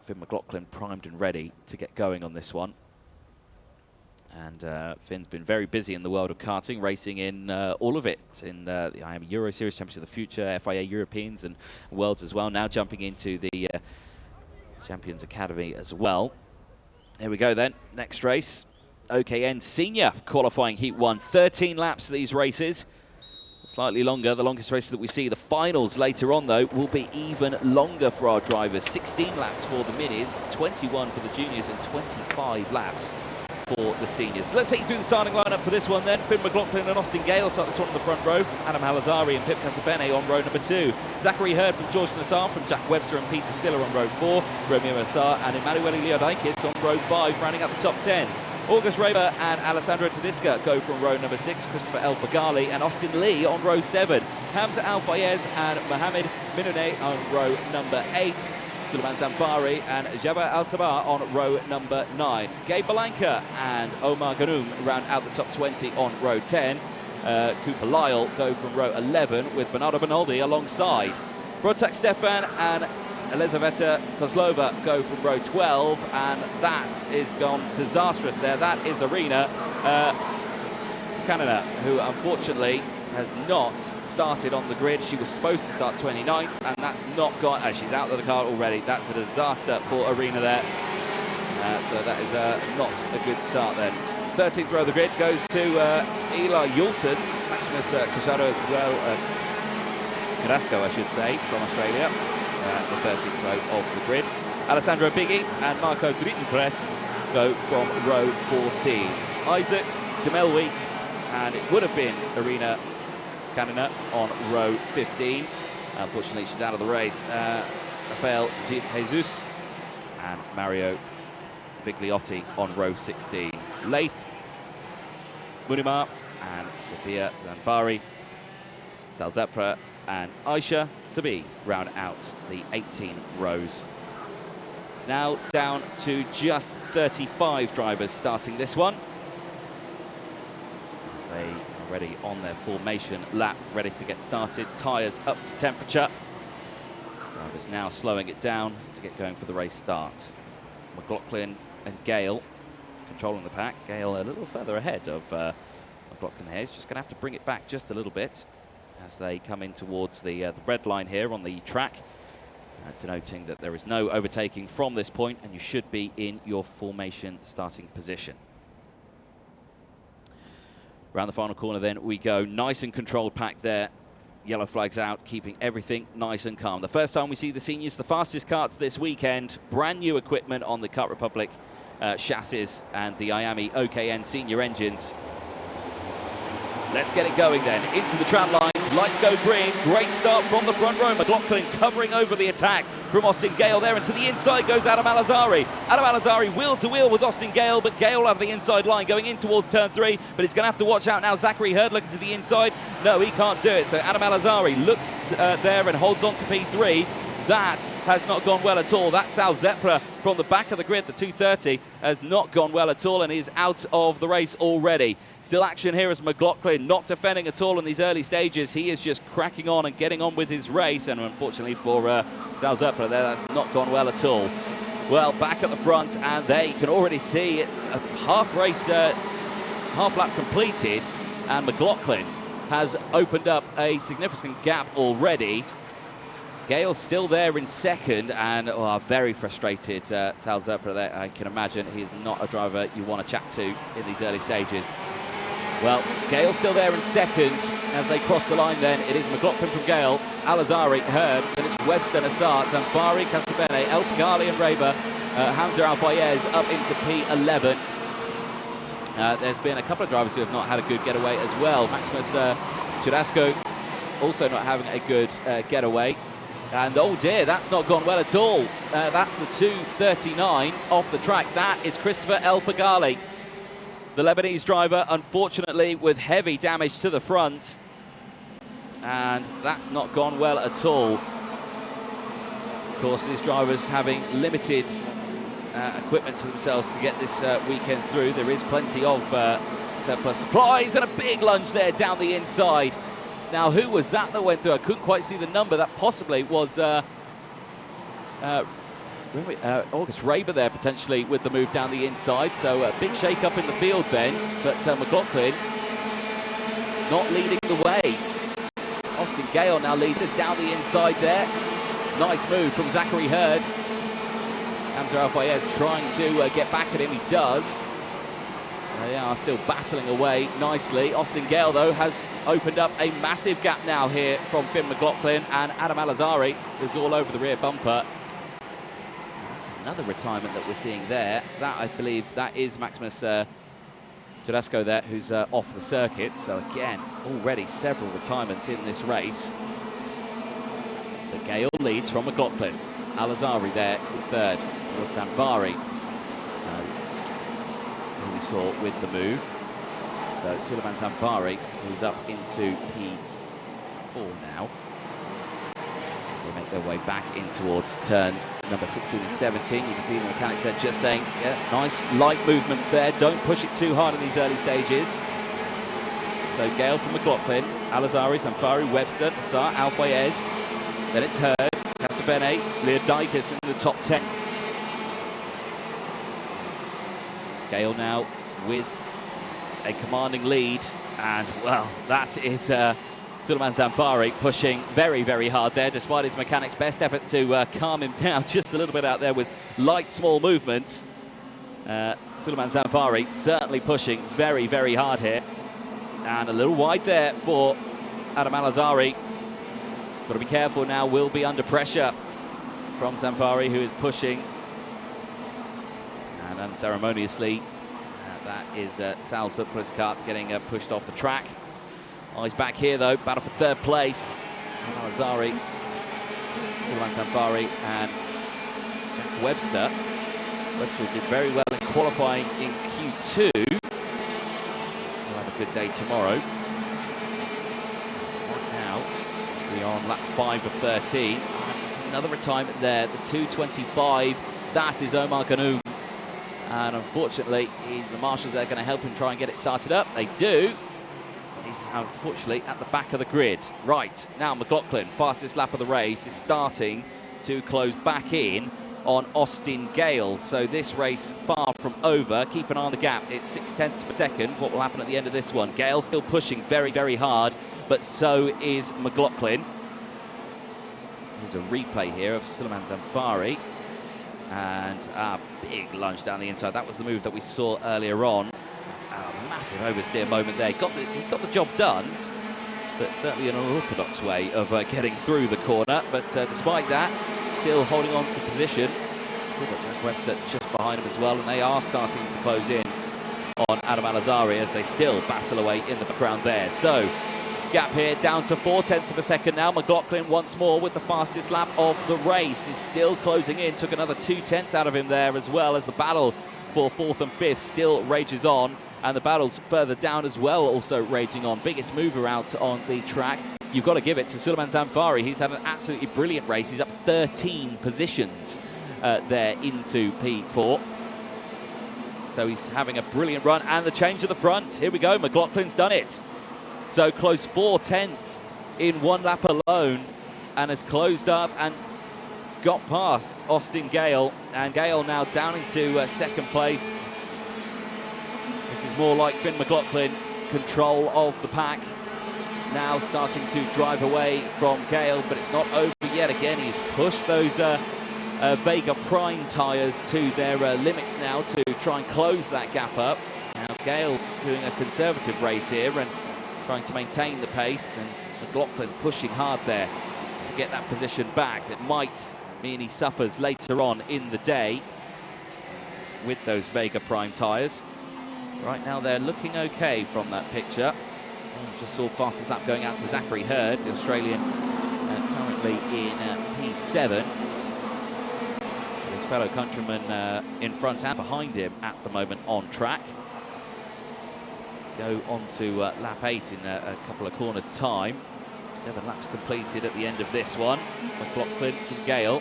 Finn McLaughlin primed and ready to get going on this one. And Finn's been very busy in the world of karting, racing in all of it, in the IAME Euro Series, Championship of the Future, FIA Europeans and Worlds as well. Now jumping into the Champions Academy as well. Here we go then, next race. OKN Senior qualifying Heat 1, 13 laps these races. Slightly longer, the longest race that we see. The finals later on, though, will be even longer for our drivers. 16 laps for the minis, 21 for the juniors, and 25 laps for the seniors. So let's take you through the starting lineup for this one then. Finn McLaughlin and Austin Gale start this one on the front row. Adam Halazari and Pip Casabene on row number 2. Zachary Hurd from George Nassar, from Jack Webster and Peter Stiller on row 4. Romeo Nassar and Emanuele Leodikis on row 5, rounding out the top 10. August Raber and Alessandro Tedesca go from row number 6, Christopher El Fagali and Austin Lee on row 7. Hamza Al Fayez and Mohamed Minoune on row number 8. Suleiman Zambari and Jabba Al Sabah on row number 9. Gabe Balanka and Omar Ganoum round out the top 20 on row 10. Cooper Lyle go from row 11 with Bernardo Bonaldi alongside. Brotak Stefan and Elizaveta Kozlova go from row 12, and that is gone disastrous there. That is Arena Canada, who unfortunately has not started on the grid. She was supposed to start 29th, and that's not gone. She's out of the car already. That's a disaster for Arena there. So that is not a good start then. 13th row of the grid goes to Eli Yulton, Maximus Casado as well, Carrasco, I should say, from Australia. The 13th row of the grid. Alessandro Biggie and Marco Grittenpress go from row 14. Isaac Demelwi, and it would have been Arena Canina on row 15. Unfortunately, she's out of the race. Rafael Jesus and Mario Vigliotti on row 16. Laith Munimar and Sophia Zanbari, Salzapra and Aisha Sabi round out the 18 rows. Now down to just 35 drivers starting this one, as they are ready on their formation lap, ready to get started. Tyres up to temperature. Drivers now slowing it down to get going for the race start. McLaughlin and Gale controlling the pack. Gale a little further ahead of McLaughlin here. He's just going to have to bring it back just a little bit as they come in towards the red line here on the track, denoting that there is no overtaking from this point, and you should be in your formation starting position. Around the final corner then we go. Nice and controlled pack there. Yellow flags out, keeping everything nice and calm. The first time we see the seniors, the fastest karts this weekend. Brand new equipment on the Kart Republic chassis and the IAME OKN senior engines. Let's get it going then. Into the tram lines. Lights go green. Great start from the front row. McLaughlin covering over the attack from Austin Gale there. And to the inside goes Adam Alazari. Adam Alazari wheel to wheel with Austin Gale, but Gale will have the inside line going in towards turn 3. But he's going to have to watch out now. Zachary Hurd looking to the inside. No, he can't do it. So Adam Alazari looks there and holds on to P3. That has not gone well at all. That Sal Zepra from the back of the grid, the 230, has not gone well at all and is out of the race already. Still action here as McLaughlin not defending at all in these early stages. He is just cracking on and getting on with his race, and unfortunately for Sal Zepra there, that's not gone well at all. Well, back at the front, and there you can already see a half lap completed, and McLaughlin has opened up a significant gap already. Gale's still there in second, and very frustrated Sal Zepra there. I can imagine he is not a driver you want to chat to in these early stages. Well, Gale's still there in second as they cross the line then. It is McLaughlin from Gale, Alazari, Hurd, then it's Webster, Nassar, Zanfari, Casabene, El Pagali and Raber, Hamza Al Fayez up into P11. There's been a couple of drivers who have not had a good getaway as well. Maximus Churasco also not having a good getaway. And oh dear, that's not gone well at all. That's the 239 off the track. That is Christopher El Pagali, the Lebanese driver, unfortunately with heavy damage to the front. And that's not gone well at all. Of course, these drivers having limited equipment to themselves to get this weekend through. There is plenty of surplus supplies, and a big lunge there down the inside. Now, who was that went through? I couldn't quite see the number. That possibly was August Raber there potentially with the move down the inside. So a big shake-up in the field then, but McLaughlin not leading the way. Austin Gale now leads us down the inside there. Nice move from Zachary Hurd. Hamza Al-Fayez trying to get back at him. He does. They are still battling away nicely. Austin Gale, though, has opened up a massive gap now here from Finn McLaughlin, and Adam Al-Azhari is all over the rear bumper. That's another retirement that we're seeing there. That, I believe, that is Maximus Tedesco there, who's off the circuit. So again, already several retirements in this race. But Gale leads from McLaughlin. Al-Azhari there in third for Sanvari. So who we saw with the move. So Suleiman Sanvari, who's up into P4 now. As they make their way back in towards turn number 16 and 17. You can see the mechanics there just saying, yeah, nice light movements there. Don't push it too hard in these early stages. So Gale from McLaughlin, Al-Azhari, Sanfari, Webster, Nassar, Al-Fayez. Then it's Hurd, Casabene, Leodikis in the top 10. Gale now with a commanding lead, and well, that is Suleiman Sanfari pushing very, very hard there, despite his mechanics' best efforts to calm him down just a little bit out there with light, small movements. Suleiman Sanfari certainly pushing very, very hard here, and a little wide there for Adam Al-Azhari. Got to be careful now, will be under pressure from Sanfari, who is pushing. And unceremoniously, that is Sal Sutcliffe's kart getting pushed off the track. Eyes back here though, battle for third place. Al-Azhari, Suleiman Sanfari and Jack Webster. Webster did very well in qualifying in Q2. We'll have a good day tomorrow. Right now, we are on lap 5 of 13. And there's another retirement there, the 2:25. That is Omar Ganoum. And unfortunately, the marshals are going to help him try and get it started up. They do. He's unfortunately at the back of the grid. Right, now McLaughlin, fastest lap of the race, is starting to close back in on Austin Gale. So this race far from over. Keep an eye on the gap. It's 0.6 of a second. What will happen at the end of this one? Gale still pushing very, very hard, but so is McLaughlin. There's a replay here of Suleiman Sanfari. And a big lunge down the inside. That was the move that we saw earlier on. A massive oversteer moment there. He got the job done, but certainly an unorthodox way of getting through the corner. But despite that, still holding on to position. Still got Jack Webster just behind him as well, and they are starting to close in on Adam Al-Azhari as they still battle away in the background there. So gap here down to 0.4 of a second now. McLaughlin once more with the fastest lap of the race is still closing in. Took another 0.2 out of him there, as well as the battle for 4th and 5th still rages on, and the battles further down as well also raging on. Biggest mover out on the track. You've got to give it to Suleiman Sanfari. He's had an absolutely brilliant race. He's up 13 positions there into P4. So he's having a brilliant run, and the change to the front. Here we go. McLaughlin's done it. So close 0.4 in one lap alone, and has closed up and got past Austin Gale. And Gale now down into second place. This is more like Finn McLaughlin, control of the pack. Now starting to drive away from Gale, but it's not over yet. Again, he's pushed those Vega Prime tyres to their limits now to try and close that gap up. Now Gale doing a conservative race here and trying to maintain the pace, and McLaughlin pushing hard there to get that position back. It might mean he suffers later on in the day with those Vega Prime tyres. Right now they're looking okay from that picture. Just saw fastest lap going out to Zachary Hurd, the Australian, currently in P7. His fellow countryman in front and behind him at the moment on track. Go on to lap 8 in a couple of corners' time. 7 laps completed at the end of this one. McLaughlin and Gale.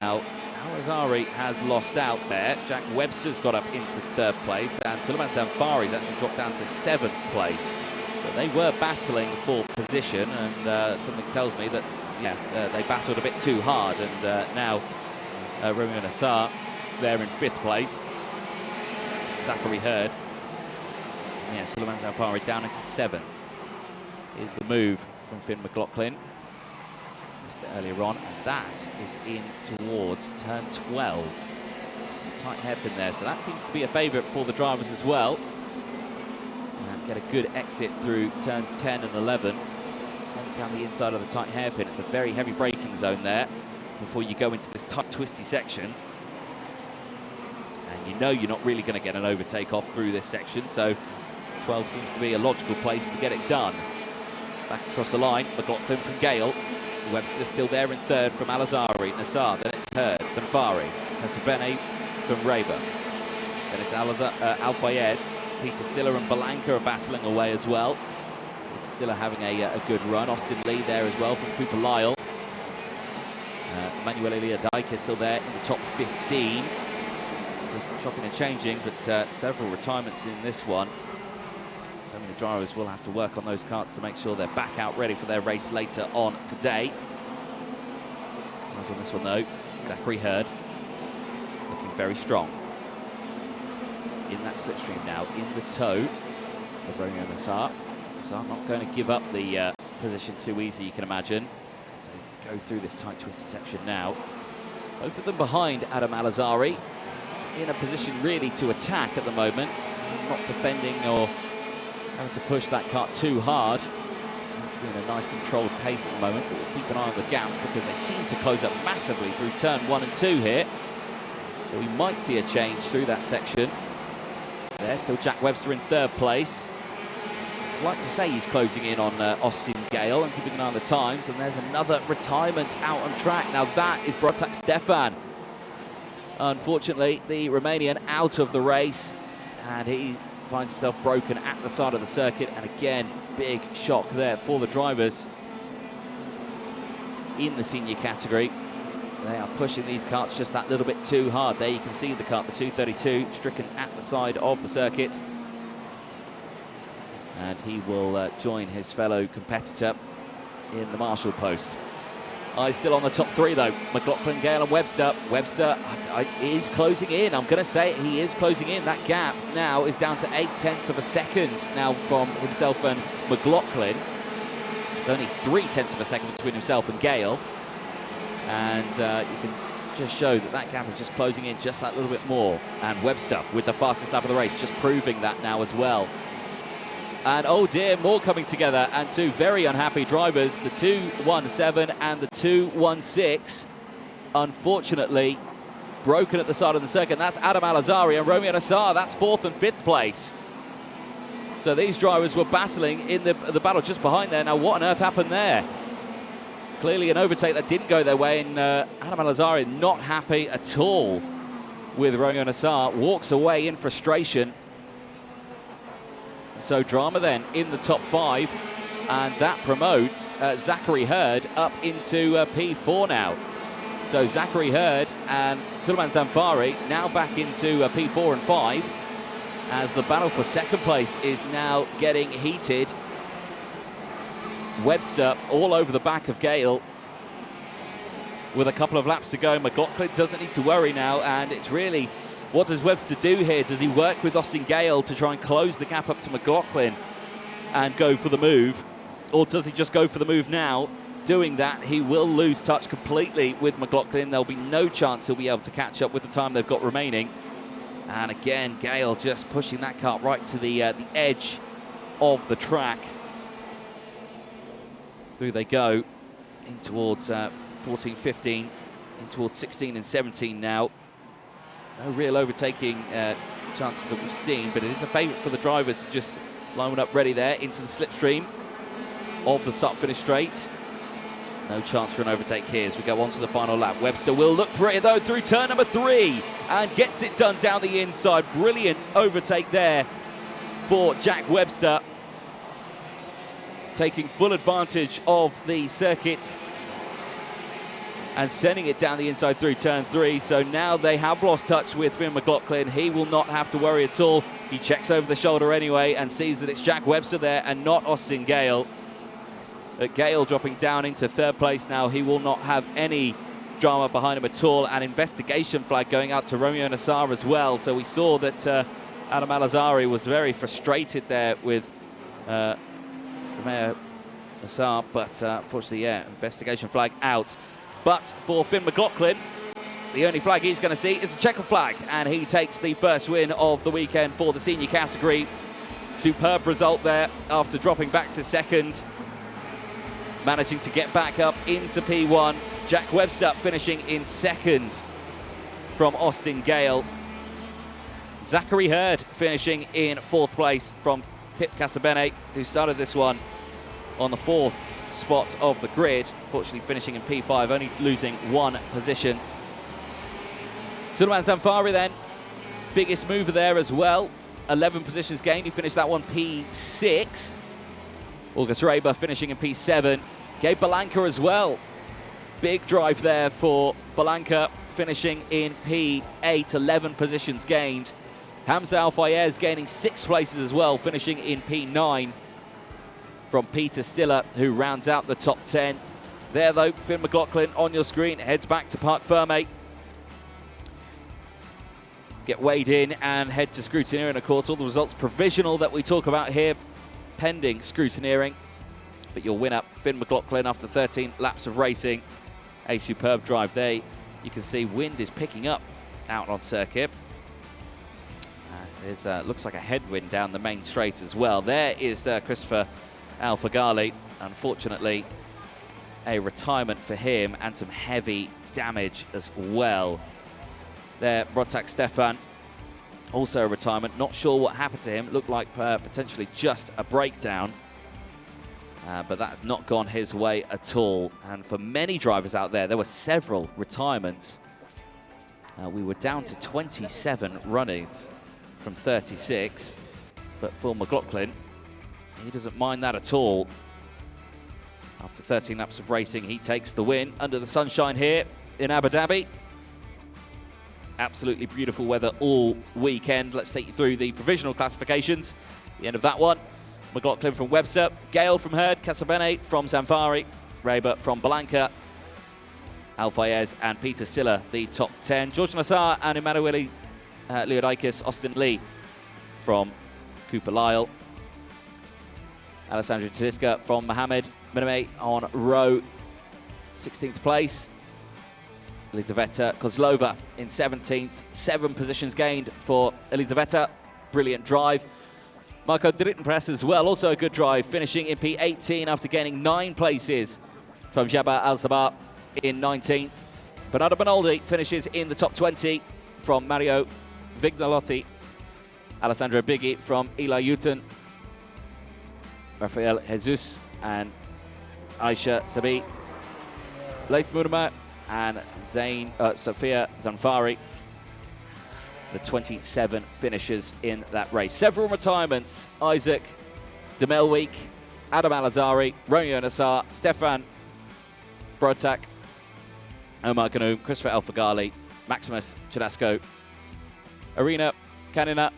Now, Al-Azhari has lost out there. Jack Webster's got up into 3rd place, and Suleiman Sanfari's actually dropped down to 7th place. But they were battling for position, and something tells me that, yeah, they battled a bit too hard, and now Romeo Nassar there in 5th place. Zachary Hurd. Yeah, Suleiman Zamfari down into 7th. Is the move from Finn McLaughlin. Missed it earlier on, and that is in towards turn 12. Tight hairpin there, so that seems to be a favourite for the drivers as well. And get a good exit through turns 10 and 11. Send down the inside of the tight hairpin. It's a very heavy braking zone there before you go into this tight, twisty section. And you know you're not really going to get an overtake off through this section, so 12 seems to be a logical place to get it done. Back across the line, McLaughlin from Gale. Webster still there in 3rd from Al-Azhari. Nassar, then it's Hurd, Zamfari. Hasabene from Reba. Then it's Al-Fayez. Peter Stiller and Belanca are battling away as well. Peter Stiller having a good run. Austin Lee there as well from Cooper Lyle. Manuel Elia Dyke is still there in the top 15. Just chopping and changing, but several retirements in this one. So many drivers will have to work on those karts to make sure they're back out ready for their race later on today. As on this one though, Zachary Hurd looking very strong. In that slipstream now, in the tow of Romeo Nassar. So I'm not going to give up the position too easy, you can imagine. So they go through this tight twisted section now. Both of them behind Adam Al-Azhari, in a position really to attack at the moment. Not defending or having to push that kart too hard. Doing a nice controlled pace at the moment, but we'll keep an eye on the gaps because they seem to close up massively through turn 1 and 2 here. So we might see a change through that section. There's still Jack Webster in 3rd place. I'd like to say he's closing in on Austin Gale and keeping an eye on the times. And there's another retirement out on track. Now that is Brotak Stefan. Unfortunately, the Romanian out of the race, and he finds himself broken at the side of the circuit. And again, big shock there for the drivers in the senior category. They are pushing these karts just that little bit too hard. There you can see the kart, the 232, stricken at the side of the circuit. And he will join his fellow competitor in the marshal post. Eyes still on the top 3 though. McLaughlin, Gale and Webster. Webster is closing in. I'm going to say he is closing in. That gap now is down to 0.8 of a second now from himself and McLaughlin. It's only 0.3 of a second between himself and Gale. And you can just show that that gap is just closing in just that little bit more. And Webster with the fastest lap of the race, just proving that now as well. And oh dear, more coming together, and 2 very unhappy drivers, the 217 and the 216. Unfortunately, broken at the side of the circuit. That's Adam Al-Azhari and Romeo Nassar. That's 4th and 5th place. So these drivers were battling in the battle just behind there. Now what on earth happened there? Clearly an overtake that didn't go their way, and Adam Al-Azhari not happy at all with Romeo Nassar. Walks away in frustration. So drama then in the top 5, and that promotes Zachary Hurd up into P4 now. So Zachary Hurd and Suleiman Zamfari now back into P4 and 5, as the battle for 2nd place is now getting heated. Webster all over the back of Gale with a couple of laps to go. McLaughlin doesn't need to worry now, and it's really, what does Webster do here? Does he work with Austin Gale to try and close the gap up to McLaughlin and go for the move? Or does he just go for the move now? Doing that, he will lose touch completely with McLaughlin. There'll be no chance he'll be able to catch up with the time they've got remaining. And again, Gale just pushing that kart right to the edge of the track. Through they go in towards 14, 15, in towards 16 and 17 now. No real overtaking chances that we've seen, but it is a favourite for the drivers to just line up ready there into the slipstream of the start-finish straight. No chance for an overtake here as we go on to the final lap. Webster will look for it though through turn number 3 and gets it done down the inside. Brilliant overtake there for Jack Webster, taking full advantage of the circuit and sending it down the inside through turn 3. So now they have lost touch with Finn McLaughlin. He will not have to worry at all. He checks over the shoulder anyway and sees that it's Jack Webster there and not Austin Gale. Gale dropping down into 3rd place now. He will not have any drama behind him at all. And investigation flag going out to Romeo Nassar as well. So we saw that Adam Al-Azhari was very frustrated there with Romeo Nassar, but unfortunately, yeah, investigation flag out. But for Finn McLaughlin, the only flag he's going to see is a checker flag, and he takes the first win of the weekend for the senior category. Superb result there after dropping back to second, managing to get back up into P1. Jack Webster finishing in second from Austin Gale. Zachary Hurd finishing in fourth place from Pip Casabene, who started this one on the fourth spot of the grid, fortunately finishing in P5, only losing one position. Sulaiman Zamfari then, biggest mover there as well. 11 positions gained, he finished that one P6. August Raber finishing in P7. Gabe Balanka as well. Big drive there for Balanka, finishing in P8, 11 positions gained. Hamza Al-Fayez gaining 6 places as well, finishing in P9 from Peter Stiller, who rounds out the top 10. There though, Finn McLaughlin on your screen, heads back to Parc Ferme. Get weighed in and head to scrutineering. Of course, all the results provisional that we talk about here, pending scrutineering. But your winner, Finn McLaughlin, after 13 laps of racing. A superb drive there. You can see wind is picking up out on circuit. There's looks like a headwind down the main straight as well. There is Christopher Al-Fagali. Unfortunately, a retirement for him and some heavy damage as well. There, Brotak Stefan, also a retirement. Not sure what happened to him. Looked like potentially just a breakdown. But that's not gone his way at all. And for many drivers out there were several retirements. We were down to 27 runnings from 36. But for McLaughlin, he doesn't mind that at all. After 13 laps of racing, he takes the win under the sunshine here in Abu Dhabi. Absolutely beautiful weather all weekend. Let's take you through the provisional classifications. The end of that one. McLaughlin from Webster, Gale from Hurd, Casabene from Zamfari, Raber from Balanka, Al-Fayez and Peter Stiller, the top 10. George Nassar and Emanuele Leodikis, Austin Lee from Cooper Lyle. Alessandro Tedesca from Mohamed Miname on row 16th place. Elizaveta Kozlova in 17th. 7 positions gained for Elizaveta. Brilliant drive. Marco Drittenpress as well, also a good drive, finishing in P18 after gaining 9 places from Jabba Al-Sabah in 19th. Bernardo Bonaldi finishes in the top 20 from Mario Vignalotti. Alessandro Biggi from Eli Uten. Rafael Jesus and Aisha Sabi. Laith Murma and Sophia Zanfari, the 27 finishers in that race. Several retirements: Isaac Demelweek, Adam Al-Azhari, Romeo Nassar, Stefan Brotak, Omar Ganoum, Christopher Al-Fagali, Maximus Chadasco, Arena Kanina,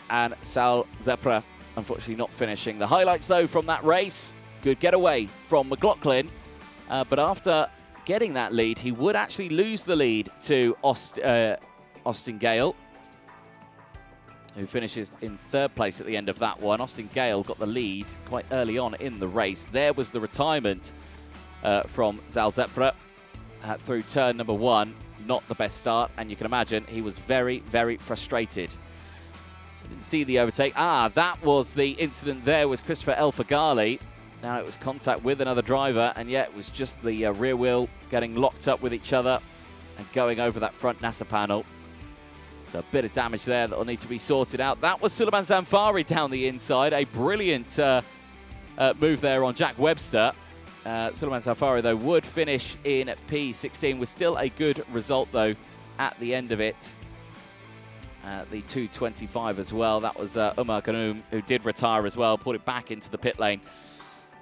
and Sal Zepra, unfortunately not finishing. The highlights, though, from that race: good getaway from McLaughlin, but after getting that lead, he would actually lose the lead to Austin Gale, who finishes in 3rd place at the end of that one. Austin Gale got the lead quite early on in the race. There was the retirement from Zal Zepra through turn number 1. Not the best start, and you can imagine he was very, very frustrated. He didn't see the overtake. That was the incident there with Christopher El-Fagali. Now it was contact with another driver, and yet it was just the rear wheel getting locked up with each other and going over that front NASA panel. So a bit of damage there that will need to be sorted out. That was Sulaiman Zamfari down the inside. A brilliant move there on Jack Webster. Sulaiman Zamfari, though, would finish in P16 with still a good result, though, at the end of it. The 2:25 as well. That was Umar Ganoum, who did retire as well, put it back into the pit lane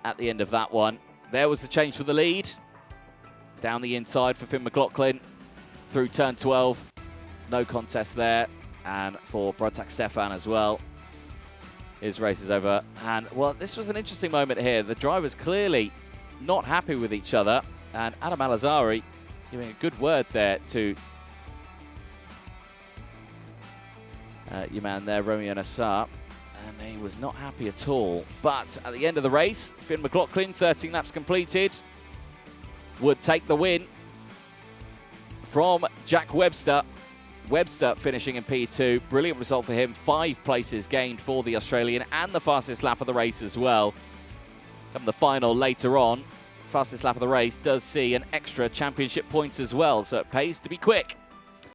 at the end of that one. There was the change for the lead. Down the inside for Finn McLaughlin through turn 12. No contest there. And for Brotak Stefan as well. His race is over. And, well, this was an interesting moment here. The drivers clearly not happy with each other. And Adam Al-Azhari giving a good word there to your man there, Romeo Nassar. And he was not happy at all. But at the end of the race, Finn McLaughlin, 13 laps completed, would take the win from Jack Webster. Webster finishing in P2. Brilliant result for him. 5 places gained for the Australian and the fastest lap of the race as well. Come the final later on, fastest lap of the race does see an extra championship point as well, so it pays to be quick.